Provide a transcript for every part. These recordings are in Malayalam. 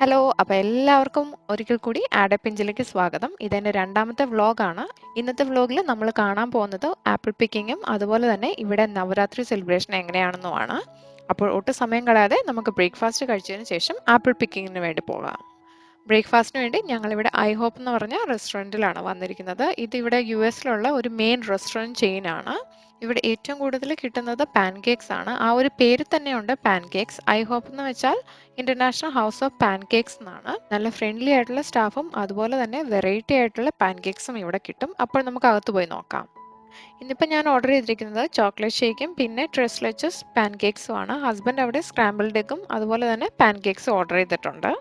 ഹലോ, അപ്പോൾ എല്ലാവർക്കും ഒരിക്കൽ കൂടി ആഡപ്പിഞ്ചിലേക്ക് സ്വാഗതം. ഇതെൻ്റെ രണ്ടാമത്തെ വ്ളോഗാണ്. ഇന്നത്തെ വ്ളോഗിൽ നമ്മൾ കാണാൻ പോകുന്നത് ആപ്പിൾ പിക്കിങ്ങും അതുപോലെ തന്നെ ഇവിടെ നവരാത്രി സെലിബ്രേഷൻ എങ്ങനെയാണെന്നുമാണ്. അപ്പോൾ ഒട്ടും സമയം കളയാതെ നമുക്ക് ബ്രേക്ക്ഫാസ്റ്റ് കഴിച്ചതിന് ശേഷം ആപ്പിൾ പിക്കിങ്ങിന് വേണ്ടി പോകാം. ബ്രേക്ക്ഫാസ്റ്റിന് വേണ്ടി ഞങ്ങളിവിടെ ഐ ഹോപ്പ് എന്ന് പറഞ്ഞ റെസ്റ്റോറൻറ്റിലാണ് വന്നിരിക്കുന്നത്. ഇതിവിടെ US-ലുള്ള ഒരു മെയിൻ റെസ്റ്റോറൻറ്റ് ചെയിനാണ്. ഇവിടെ ഏറ്റവും കൂടുതൽ കിട്ടുന്നത് പാൻകേക്സ് ആണ്. ആ ഒരു പേര് തന്നെയുണ്ട് പാൻകേക്സ്. ഐ ഹോപ്പ് എന്ന് വെച്ചാൽ ഇന്റർനാഷണൽ ഹൗസ് ഓഫ് പാൻകേക്സ് എന്നാണ്. നല്ല ഫ്രണ്ട്ലി ആയിട്ടുള്ള സ്റ്റാഫും അതുപോലെ തന്നെ വെറൈറ്റി ആയിട്ടുള്ള പാൻകേക്സും ഇവിടെ കിട്ടും. അപ്പോൾ നമുക്ക് അകത്ത് പോയി നോക്കാം. ഇന്നിപ്പോൾ ഞാൻ ഓർഡർ ചെയ്തിരിക്കുന്നത് ചോക്ലേറ്റ് ഷേക്കും പിന്നെ ട്രെസ്ലെച്ചസ് പാൻകേക്സും ആണ്. ഹസ്ബൻഡ് അവിടെ സ്ക്രാമ്പിൾഡ് എഗ്ഗും അതുപോലെ തന്നെ പാൻകേക്സും ഓർഡർ ചെയ്തിട്ടുണ്ട്.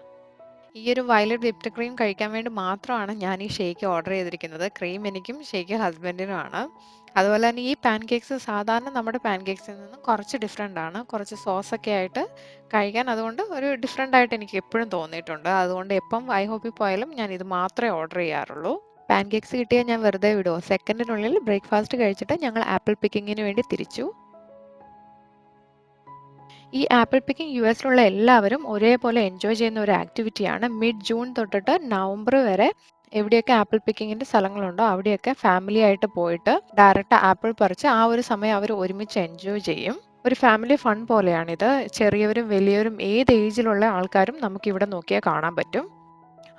ഈ ഒരു വയലറ്റ് വിപ്ഡ് ക്രീം കഴിക്കാൻ വേണ്ടി മാത്രമാണ് ഞാൻ ഈ ഷേക്ക് ഓർഡർ ചെയ്തിരിക്കുന്നത്. ക്രീം എനിക്കും ഷേക്ക് ഹസ്ബൻഡിനുമാണ്. അതുപോലെ തന്നെ ഈ പാൻകേക്സ് സാധാരണ നമ്മുടെ പാൻകേക്സിൽ നിന്നും കുറച്ച് ഡിഫറെൻ്റ് ആണ്. കുറച്ച് സോസൊക്കെ ആയിട്ട് കഴിക്കാൻ അതുകൊണ്ട് ഒരു ഡിഫറെൻ്റ് ആയിട്ട് എനിക്ക് എപ്പോഴും തോന്നിയിട്ടുണ്ട്. അതുകൊണ്ട് എപ്പം ഐ ഹോപ്പിൽ പോയാലും ഞാൻ ഇത് മാത്രമേ ഓർഡർ ചെയ്യാറുള്ളൂ. പാൻകേക്സ് കിട്ടിയാൽ ഞാൻ വെറുതെ വിടുമോ? സെക്കൻഡിനുള്ളിൽ ബ്രേക്ക്ഫാസ്റ്റ് കഴിച്ചിട്ട് ഞങ്ങൾ ആപ്പിൾ പിക്കിങ്ങിന് വേണ്ടി തിരിച്ചു. ഈ ആപ്പിൾ പിക്കിംഗ് US-ലുള്ള എല്ലാവരും ഒരേപോലെ എൻജോയ് ചെയ്യുന്ന ഒരു ആക്ടിവിറ്റിയാണ്. മിഡ് ജൂൺ തൊട്ടിട്ട് നവംബർ വരെ എവിടെയൊക്കെ ആപ്പിൾ പിക്കിങ്ങിൻ്റെ സ്ഥലങ്ങളുണ്ടോ അവിടെയൊക്കെ ഫാമിലി ആയിട്ട് പോയിട്ട് ഡയറക്റ്റ് ആപ്പിൾ പറിച്ച് ആ ഒരു സമയം അവർ ഒരുമിച്ച് എൻജോയ് ചെയ്യും. ഒരു ഫാമിലി ഫൺ പോലെയാണിത്. ചെറിയവരും വലിയവരും ഏത് ഏജിലുള്ള ആൾക്കാരും നമുക്കിവിടെ നോക്കിയാൽ കാണാൻ പറ്റും.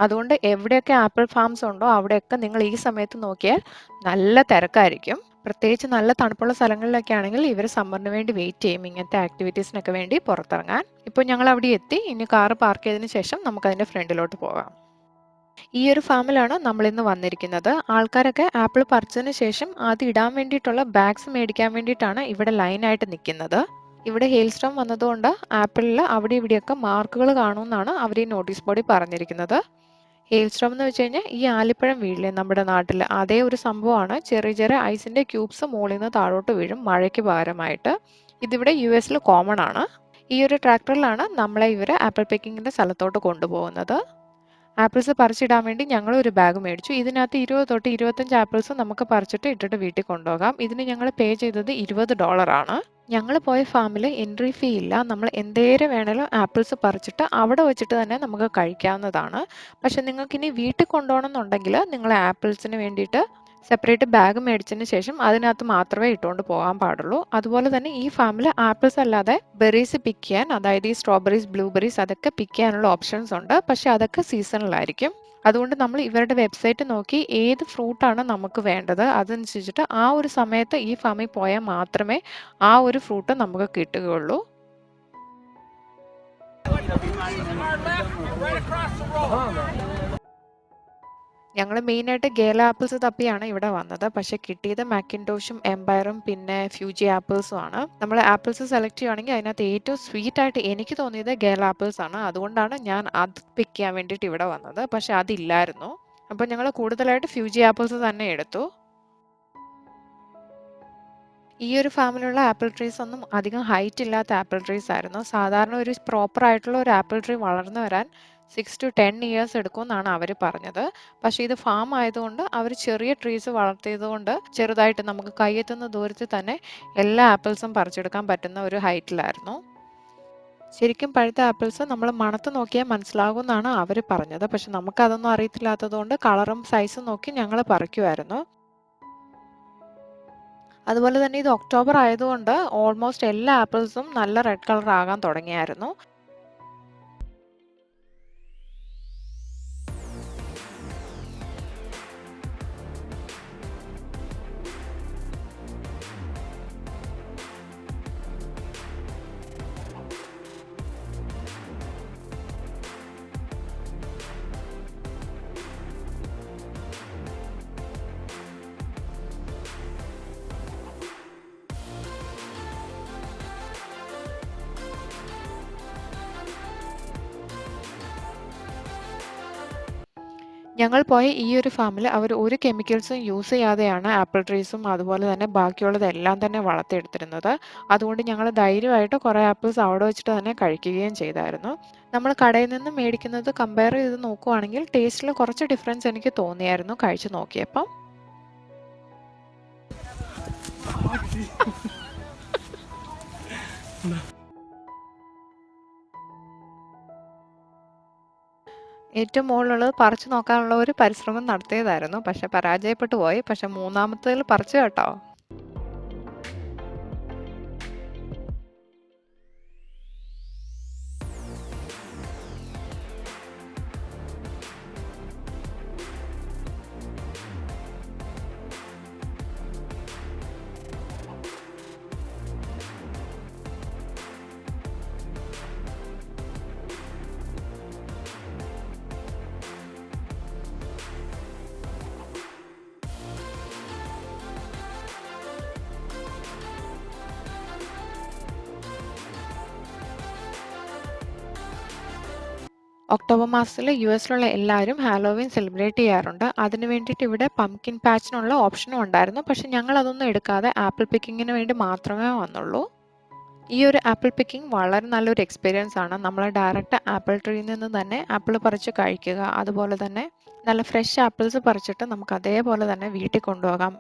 അതുകൊണ്ട് എവിടെയൊക്കെ ആപ്പിൾ ഫാംസ് ഉണ്ടോ അവിടെയൊക്കെ നിങ്ങൾ ഈ സമയത്ത് നോക്കിയാൽ നല്ല തിരക്കായിരിക്കും. പ്രത്യേകിച്ച് നല്ല തണുപ്പുള്ള സ്ഥലങ്ങളിലൊക്കെ ആണെങ്കിൽ ഇവർ സമ്മറിന് വേണ്ടി വെയിറ്റ് ചെയ്യും ഇങ്ങനത്തെ ആക്ടിവിറ്റീസിനൊക്കെ വേണ്ടി പുറത്തിറങ്ങാൻ. ഇപ്പോൾ ഞങ്ങൾ അവിടെ എത്തി. ഇനി കാറ് പാർക്ക് ചെയ്തതിന് ശേഷം നമുക്കതിൻ്റെ ഫ്രണ്ടിലോട്ട് പോകാം. ഈ ഒരു ഫാമിലാണ് നമ്മളിന്ന് വന്നിരിക്കുന്നത്. ആൾക്കാരൊക്കെ ആപ്പിൾ പറിച്ചതിന് ശേഷം അത് ഇടാൻ വേണ്ടിയിട്ടുള്ള ബാഗ്സ് മേടിക്കാൻ വേണ്ടിയിട്ടാണ് ഇവിടെ ലൈനായിട്ട് നിൽക്കുന്നത്. ഇവിടെ ഹെയിൽ സ്റ്റോം വന്നതുകൊണ്ട് ആപ്പിളിൽ അവിടെ ഇവിടെയൊക്കെ മാർക്കുകൾ കാണുമെന്നാണ് അവർ ഈ നോട്ടീസ് ബോർഡിൽ പറഞ്ഞിരിക്കുന്നത്. ഹെയിൽ സ്റ്റോം എന്ന് വെച്ച് കഴിഞ്ഞാൽ ഈ ആലിപ്പഴം വീഴില്ലേ നമ്മുടെ നാട്ടിൽ, അതേ ഒരു സംഭവമാണ്. ചെറിയ ചെറിയ ഐസിൻ്റെ ക്യൂബ്സ് മുകളിൽ നിന്ന് താഴോട്ട് വീഴും മഴയ്ക്ക് പകരമായിട്ട്. ഇതിവിടെ US-ൽ കോമൺ ആണ്. ഈ ഒരു ട്രാക്ടറിലാണ് നമ്മളെ ഇവർ ആപ്പിൾ പിക്കിങ്ങിൻ്റെ സ്ഥലത്തോട്ട് കൊണ്ടുപോകുന്നത്. ആപ്പിൾസ് പറിച്ചിടാൻ വേണ്ടി ഞങ്ങൾ ഒരു ബാഗ് മേടിച്ചു. ഇതിനകത്ത് 20 തൊട്ട് 25 ആപ്പിൾസ് നമുക്ക് പറിച്ചിട്ട് ഇട്ടിട്ട് വീട്ടിൽ കൊണ്ടുപോകാം. ഇതിന് ഞങ്ങൾ പേ ചെയ്തത് $20 ആണ്. ഞങ്ങൾ പോയ ഫാമിൽ എൻട്രി ഫീ ഇല്ല. നമ്മൾ എന്തേരം വേണേലും ആപ്പിൾസ് പറിച്ചിട്ട് അവിടെ വെച്ചിട്ട് തന്നെ നമുക്ക് കഴിക്കാവുന്നതാണ്. പക്ഷെ നിങ്ങൾക്കിനി വീട്ടിൽ കൊണ്ടുപോകണം എന്നുണ്ടെങ്കിൽ നിങ്ങൾ ആപ്പിൾസിന് വേണ്ടിയിട്ട് സെപ്പറേറ്റ് ബാഗ് മേടിച്ചതിന് ശേഷം അതിനകത്ത് മാത്രമേ ഇട്ടുകൊണ്ട് പോകാൻ പാടുള്ളൂ. അതുപോലെ തന്നെ ഈ ഫാമിൽ ആപ്പിൾസ് അല്ലാതെ ബെറീസ് പിക്ക് ചെയ്യാൻ, അതായത് ഈ സ്ട്രോബെറീസ്, ബ്ലൂബെറീസ് അതൊക്കെ പിക്ക് ചെയ്യാനുള്ള ഓപ്ഷൻസ് ഉണ്ട്. പക്ഷെ അതൊക്കെ സീസണലായിരിക്കും. അതുകൊണ്ട് നമ്മൾ ഇവരുടെ വെബ്സൈറ്റ് നോക്കി ഏത് ഫ്രൂട്ടാണ് നമുക്ക് വേണ്ടത് അതനുസരിച്ചിട്ട് ആ ഒരു സമയത്ത് ഈ ഫാമിൽ പോയാൽ മാത്രമേ ആ ഒരു ഫ്രൂട്ട് നമുക്ക് കിട്ടുകയുള്ളൂ. ഞങ്ങൾ മെയിനായിട്ട് ഗേല ആപ്പിൾസ് തപ്പിയാണ് ഇവിടെ വന്നത്. പക്ഷെ കിട്ടിയത് മാക്കിൻടോഷും എംപയറും പിന്നെ ഫ്യൂജി ആപ്പിൾസും ആണ്. നമ്മൾ ആപ്പിൾസ് സെലക്ട് ചെയ്യുകയാണെങ്കിൽ അതിനകത്ത് ഏറ്റവും സ്വീറ്റ് ആയിട്ട് എനിക്ക് തോന്നിയത് ഗേല ആപ്പിൾസ് ആണ്. അതുകൊണ്ടാണ് ഞാൻ അത് പിക്ക് ചെയ്യാൻ വേണ്ടിയിട്ട് ഇവിടെ വന്നത്. പക്ഷെ അതില്ലായിരുന്നു. അപ്പോൾ ഞങ്ങൾ കൂടുതലായിട്ട് ഫ്യൂജി ആപ്പിൾസ് തന്നെ എടുത്തു. ഈ ഒരു ഫാമിലുള്ള ആപ്പിൾ ട്രീസ് ഒന്നും അധികം ഹൈറ്റ് ഇല്ലാത്ത ആപ്പിൾ ട്രീസ് ആയിരുന്നു. സാധാരണ ഒരു പ്രോപ്പർ ആയിട്ടുള്ള ഒരു ആപ്പിൾ ട്രീ വളർന്നു വരാൻ 6 to 10 ഇയേഴ്സ് എടുക്കുമെന്നാണ് അവർ പറഞ്ഞത്. പക്ഷേ ഇത് ഫാം ആയതുകൊണ്ട് അവർ ചെറിയ ട്രീസ് വളർത്തിയതുകൊണ്ട് ചെറുതായിട്ട് നമുക്ക് കൈയെത്തുന്ന ദൂരത്തിൽ തന്നെ എല്ലാ ആപ്പിൾസും പറിച്ചെടുക്കാൻ പറ്റുന്ന ഒരു ഹൈറ്റിലായിരുന്നു. ശരിക്കും പഴുത്ത ആപ്പിൾസ് നമ്മൾ മണത്ത് നോക്കിയാൽ മനസ്സിലാകുമെന്നാണ് അവർ പറഞ്ഞത്. പക്ഷെ നമുക്കതൊന്നും അറിയത്തില്ലാത്തതുകൊണ്ട് കളറും സൈസും നോക്കി ഞങ്ങൾ പറിക്കുമായിരുന്നു. അതുപോലെ തന്നെ ഇത് ഒക്ടോബർ ആയതുകൊണ്ട് ഓൾമോസ്റ്റ് എല്ലാ ആപ്പിൾസും നല്ല റെഡ് കളർ ആകാൻ തുടങ്ങിയായിരുന്നു. ഞങ്ങൾ പോയ ഈ ഒരു ഫാമിൽ അവർ ഒരു കെമിക്കൽസും യൂസ് ചെയ്യാതെയാണ് ആപ്പിൾ ട്രീസും അതുപോലെ തന്നെ ബാക്കിയുള്ളതെല്ലാം തന്നെ വളർത്തിയെടുത്തിരുന്നത്. അതുകൊണ്ട് ഞങ്ങൾ ധൈര്യമായിട്ട് കുറേ ആപ്പിൾസ് അവിടെ വെച്ചിട്ട് തന്നെ കഴിക്കുകയും ചെയ്തായിരുന്നു. നമ്മൾ കടയിൽ നിന്ന് മേടിക്കുന്നത് കമ്പയർ ചെയ്ത് നോക്കുവാണെങ്കിൽ ടേസ്റ്റിൽ കുറച്ച് ഡിഫറൻസ് എനിക്ക് തോന്നിയായിരുന്നു കഴിച്ചു നോക്കിയപ്പം. ഏറ്റവും മുകളിലുള്ളത് പറിച്ചു നോക്കാനുള്ള ഒരു പരിശ്രമം നടത്തിയതായിരുന്നു. പക്ഷെ പരാജയപ്പെട്ടു പോയി. പക്ഷെ മൂന്നാമത്തേതിൽ പറിച്ചു കേട്ടോ. ഒക്ടോബർ മാസത്തിൽ യുഎസിലുള്ള എല്ലാവരും ഹാലോവീൻ സെലിബ്രേറ്റ് ചെയ്യാറുണ്ട്. അതിന് വേണ്ടിയിട്ട് ഇവിടെ പംകിൻ പാച്ചിനുള്ള ഓപ്ഷനും ഉണ്ടായിരുന്നു. പക്ഷെ ഞങ്ങൾ അതൊന്നും എടുക്കാതെ ആപ്പിൾ പിക്കിങ്ങിന് വേണ്ടി മാത്രമേ വന്നുള്ളൂ. ഈ ഒരു ആപ്പിൾ പിക്കിംഗ് വളരെ നല്ലൊരു എക്സ്പീരിയൻസ് ആണ്. നമ്മൾ ഡയറക്റ്റ് ആപ്പിൾ ട്രീയിൽ നിന്ന് തന്നെ ആപ്പിൾ പറിച്ച് കഴിക്കുക. അതുപോലെ തന്നെ നല്ല ഫ്രഷ് ആപ്പിൾസ് പറിച്ചിട്ട് നമുക്ക് അതേപോലെ തന്നെ വീട്ടിൽ കൊണ്ടുപോകാം.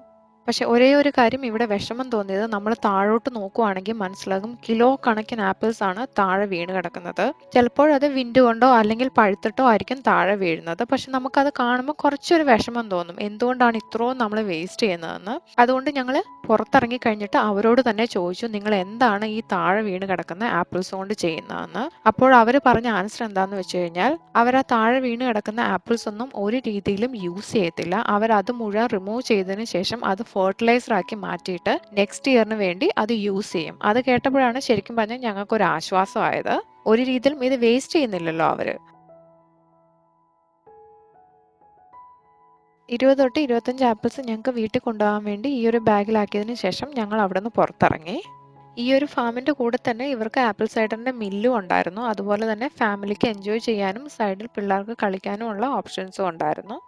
പക്ഷെ ഒരേ ഒരു കാര്യം ഇവിടെ വിഷമം തോന്നിയത്, നമ്മൾ താഴോട്ട് നോക്കുവാണെങ്കിൽ മനസ്സിലാകും കിലോ കണക്കിന് ആപ്പിൾസ് ആണ് താഴെ വീണ് കിടക്കുന്നത്. ചിലപ്പോൾ അത് വിൻഡ് കൊണ്ടോ അല്ലെങ്കിൽ പഴുത്തിട്ടോ ആയിരിക്കും താഴെ വീഴുന്നത്. പക്ഷെ നമുക്കത് കാണുമ്പോൾ കുറച്ചൊരു വിഷമം തോന്നും, എന്തുകൊണ്ടാണ് ഇത്രയും നമ്മൾ വേസ്റ്റ് ചെയ്യുന്നതെന്ന്. അതുകൊണ്ട് ഞങ്ങൾ പുറത്തിറങ്ങി കഴിഞ്ഞിട്ട് അവരോട് തന്നെ ചോദിച്ചു, നിങ്ങൾ എന്താണ് ഈ താഴെ വീണ് കിടക്കുന്ന ആപ്പിൾസ് കൊണ്ട് ചെയ്യുന്നതെന്ന്. അപ്പോൾ അവർ പറഞ്ഞ ആൻസർ എന്താണെന്ന് വെച്ച് കഴിഞ്ഞാൽ, അവർ ആ താഴെ വീണ് കിടക്കുന്ന ആപ്പിൾസ് ഒന്നും ഒരു രീതിയിലും യൂസ് ചെയ്യത്തില്ല. അവർ അത് മുഴുവൻ റിമൂവ് ചെയ്തതിന് ശേഷം അത് ഫെർട്ടിലൈസർ ആക്കി മാറ്റിയിട്ട് നെക്സ്റ്റ് ഇയറിന് വേണ്ടി അത് യൂസ് ചെയ്യും. അത് കേട്ടപ്പോഴാണ് ശരിക്കും പറഞ്ഞാൽ ഞങ്ങൾക്ക് ഒരു ആശ്വാസമായത്. ഒരു രീതിയിലും ഇത് വേസ്റ്റ് ചെയ്യുന്നില്ലല്ലോ അവര്. 20 തൊട്ട് 25 ആപ്പിൾസ് ഞങ്ങൾക്ക് വീട്ടിൽ കൊണ്ടുപോകാൻ വേണ്ടി ഈ ഒരു ബാഗിലാക്കിയതിന് ശേഷം ഞങ്ങൾ അവിടെ നിന്ന് പുറത്തിറങ്ങി. ഈ ഒരു ഫാമിന്റെ കൂടെ തന്നെ ഇവർക്ക് ആപ്പിൾ സൈഡറിന്റെ മില്ലും ഉണ്ടായിരുന്നു. അതുപോലെ തന്നെ ഫാമിലിക്ക് എൻജോയ് ചെയ്യാനും സൈഡിൽ പിള്ളേർക്ക് കളിക്കാനും ഉള്ള ഓപ്ഷൻസും ഉണ്ടായിരുന്നു.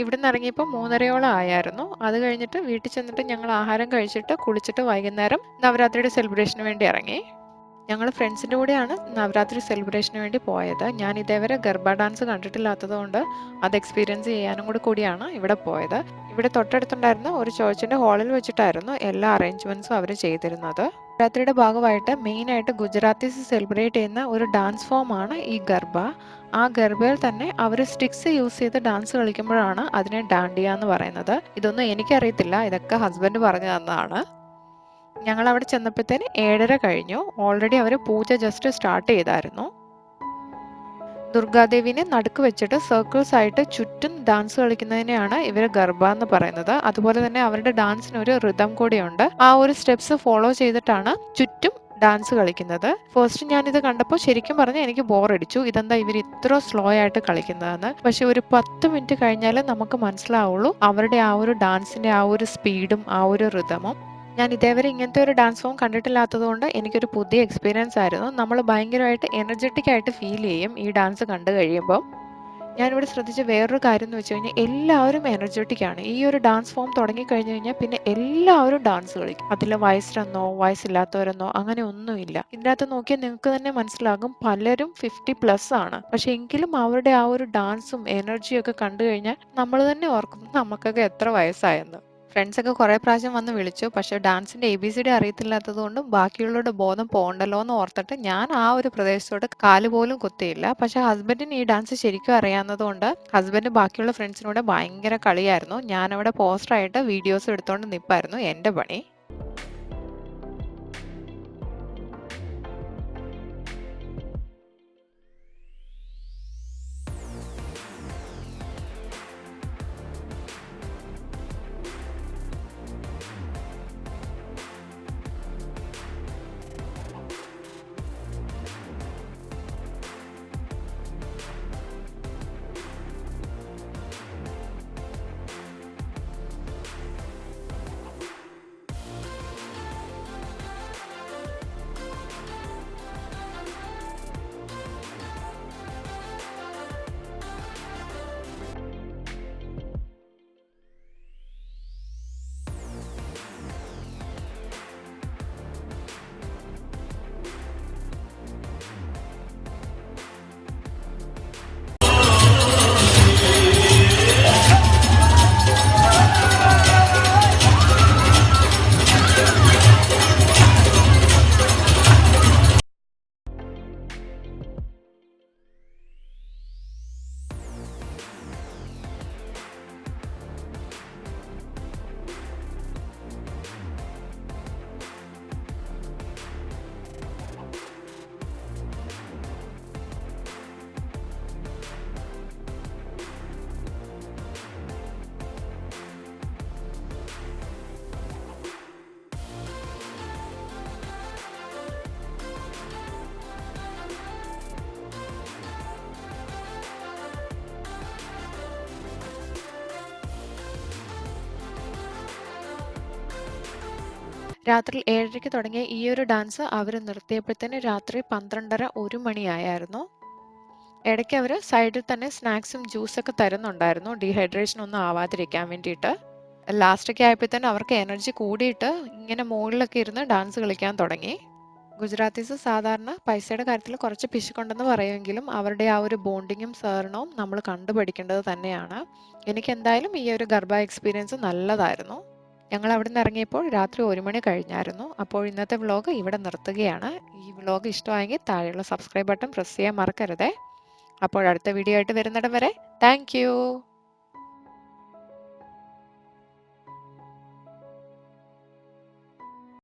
ഇവിടുന്ന് ഇറങ്ങിയപ്പോൾ 3:30 ആയായിരുന്നു. അത് കഴിഞ്ഞിട്ട് വീട്ടിൽ ചെന്നിട്ട് ഞങ്ങൾ ആഹാരം കഴിച്ചിട്ട് കുളിച്ചിട്ട് വൈകുന്നേരം നവരാത്രിയുടെ സെലിബ്രേഷന് വേണ്ടി ഇറങ്ങി. ഞങ്ങൾ ഫ്രണ്ട്സിൻ്റെ കൂടെയാണ് നവരാത്രി സെലിബ്രേഷന് വേണ്ടി പോയത്. ഞാൻ ഇതേവരെ ഗർബ ഡാൻസ് കണ്ടിട്ടില്ലാത്തത് കൊണ്ട് അത് എക്സ്പീരിയൻസ് ചെയ്യാനും കൂടിയാണ് ഇവിടെ പോയത്. ഇവിടെ തൊട്ടടുത്തുണ്ടായിരുന്ന ഒരു ചേർച്ചിൻ്റെ ഹാളിൽ വെച്ചിട്ടായിരുന്നു എല്ലാ അറേഞ്ച്മെൻറ്റ്സും അവർ ചെയ്തിരുന്നത്. നവരാത്രിയുടെ ഭാഗമായിട്ട് മെയിനായിട്ട് ഗുജറാത്തീസ് സെലിബ്രേറ്റ് ചെയ്യുന്ന ഒരു ഡാൻസ് ഫോമാണ് ഈ ഗർബ. ആ ഗർബയിൽ തന്നെ അവർ സ്റ്റിക്സ് യൂസ് ചെയ്ത് ഡാൻസ് കളിക്കുമ്പോഴാണ് അതിനെ ഡാൻഡിയ എന്ന് പറയുന്നത്. ഇതൊന്നും എനിക്കറിയത്തില്ല, ഇതൊക്കെ ഹസ്ബൻഡ് പറഞ്ഞു തന്നതാണ്. ഞങ്ങൾ അവിടെ ചെന്നപ്പോഴത്തേന് 7:30 കഴിഞ്ഞു. ഓൾറെഡി അവർ പൂജ ജസ്റ്റ് സ്റ്റാർട്ട് ചെയ്തായിരുന്നു. ദുർഗാദേവിനെ നടുക്ക് വെച്ചിട്ട് സർക്കിൾസ് ആയിട്ട് ചുറ്റും ഡാൻസ് കളിക്കുന്നതിനെയാണ് ഇവർ ഗർബ എന്ന് പറയുന്നത്. അതുപോലെ തന്നെ അവരുടെ ഡാൻസിന് ഒരു റിതം കൂടിയുണ്ട്. ആ ഒരു സ്റ്റെപ്സ് ഫോളോ ചെയ്തിട്ടാണ് ചുറ്റും ഡാൻസ് കളിക്കുന്നത്. ഫസ്റ്റ് ഞാനിത് കണ്ടപ്പോൾ ശരിക്കും പറഞ്ഞാൽ എനിക്ക് ബോറടിച്ചു, ഇതെന്താ ഇവർ ഇത്ര സ്ലോ ആയിട്ട് കളിക്കുന്നതെന്ന്. പക്ഷെ ഒരു 10 മിനിറ്റ് കഴിഞ്ഞാൽ നമുക്ക് മനസ്സിലാവുള്ളൂ അവരുടെ ആ ഒരു ഡാൻസിന്റെ ആ ഒരു സ്പീഡും ആ ഒരു റിതമും. ഞാൻ ഇതേവരെ ഇങ്ങനത്തെ ഒരു ഡാൻസ് ഫോം കണ്ടിട്ടില്ലാത്തത് കൊണ്ട് എനിക്കൊരു പുതിയ എക്സ്പീരിയൻസ് ആയിരുന്നു. നമ്മൾ ഭയങ്കരമായിട്ട് എനർജറ്റിക് ആയിട്ട് ഫീൽ ചെയ്യും ഈ ഡാൻസ് കണ്ടു കഴിയുമ്പോൾ. ഞാനിവിടെ ശ്രദ്ധിച്ച വേറൊരു കാര്യം എന്ന് വെച്ച് കഴിഞ്ഞാൽ എല്ലാവരും എനർജറ്റിക് ആണ്. ഈ ഒരു ഡാൻസ് ഫോം തുടങ്ങിക്കഴിഞ്ഞു കഴിഞ്ഞാൽ പിന്നെ എല്ലാവരും ഡാൻസ് കളിക്കും. അതിൽ വയസ്സിലെന്നോ വയസ്സില്ലാത്തവരെന്നോ അങ്ങനെ ഒന്നുമില്ല. ഇതിനകത്ത് നോക്കിയാൽ നിങ്ങൾക്ക് തന്നെ മനസ്സിലാകും പലരും 50+ ആണ്. പക്ഷെ എങ്കിലും അവരുടെ ആ ഒരു ഡാൻസും എനർജിയും ഒക്കെ കണ്ടു കഴിഞ്ഞാൽ നമ്മൾ തന്നെ ഓർക്കും നമുക്കൊക്കെ എത്ര വയസ്സായെന്ന്. ഫ്രണ്ട്സൊക്കെ കുറേ പ്രാവശ്യം വന്ന് വിളിച്ചു. പക്ഷേ ഡാൻസിൻ്റെ ABCD അറിയത്തില്ലാത്തത് കൊണ്ടും ബാക്കിയുള്ളവരുടെ ബോധം പോകണ്ടല്ലോ എന്ന് ഓർത്തിട്ട് ഞാൻ ആ ഒരു പ്രദേശത്തോട്ട് കാല് പോലും കുത്തിയില്ല. പക്ഷേ ഹസ്ബൻഡിന് ഈ ഡാൻസ് ശരിക്കും അറിയാവുന്നത് കൊണ്ട് ഹസ്ബൻഡ് ബാക്കിയുള്ള ഫ്രണ്ട്സിനോട് ഭയങ്കര കളിയായിരുന്നു. ഞാനവിടെ പോസ്റ്ററായിട്ട് വീഡിയോസ് എടുത്തുകൊണ്ട് നിൽപ്പായിരുന്നു എൻ്റെ പണി. രാത്രി 7:30-ക്ക് തുടങ്ങിയ ഈ ഒരു ഡാൻസ് അവർ നിർത്തിയപ്പോഴത്തേന് രാത്രി 12:30 1 മണിയായിരുന്നു. ഇടയ്ക്ക് അവർ സൈഡിൽ തന്നെ സ്നാക്സും ജ്യൂസൊക്കെ തരുന്നുണ്ടായിരുന്നു ഡീഹൈഡ്രേഷൻ ഒന്നും ആവാതിരിക്കാൻ വേണ്ടിയിട്ട്. ലാസ്റ്റൊക്കെ ആയപ്പോഴത്തേന് അവർക്ക് എനർജി കൂടിയിട്ട് ഇങ്ങനെ മുകളിലൊക്കെ ഇരുന്ന് ഡാൻസ് കളിക്കാൻ തുടങ്ങി. ഗുജറാത്തീസ് സാധാരണ പൈസയുടെ കാര്യത്തിൽ കുറച്ച് പിശുക്കുണ്ടെന്ന് പറയുമെങ്കിലും അവരുടെ ആ ഒരു ബോണ്ടിങ്ങും സഹകരണവും നമ്മൾ കണ്ടുപഠിക്കേണ്ടത് തന്നെയാണ്. എനിക്കെന്തായാലും ഈ ഒരു ഗർബ എക്സ്പീരിയൻസ് നല്ലതായിരുന്നു. ഞങ്ങൾ അവിടെ നിന്ന് ഇറങ്ങിയപ്പോൾ രാത്രി 1 മണി കഴിഞ്ഞായിരുന്നു. അപ്പോൾ ഇന്നത്തെ വ്ളോഗ് ഇവിടെ നിർത്തുകയാണ്. ഈ വ്ളോഗ് ഇഷ്ടമായെങ്കിൽ താഴെയുള്ള സബ്സ്ക്രൈബ് ബട്ടൺ പ്രസ് ചെയ്യാൻ മറക്കരുതേ. അപ്പോൾ അടുത്ത വീഡിയോ ആയിട്ട് വരുന്നിടം വരെ താങ്ക് യു.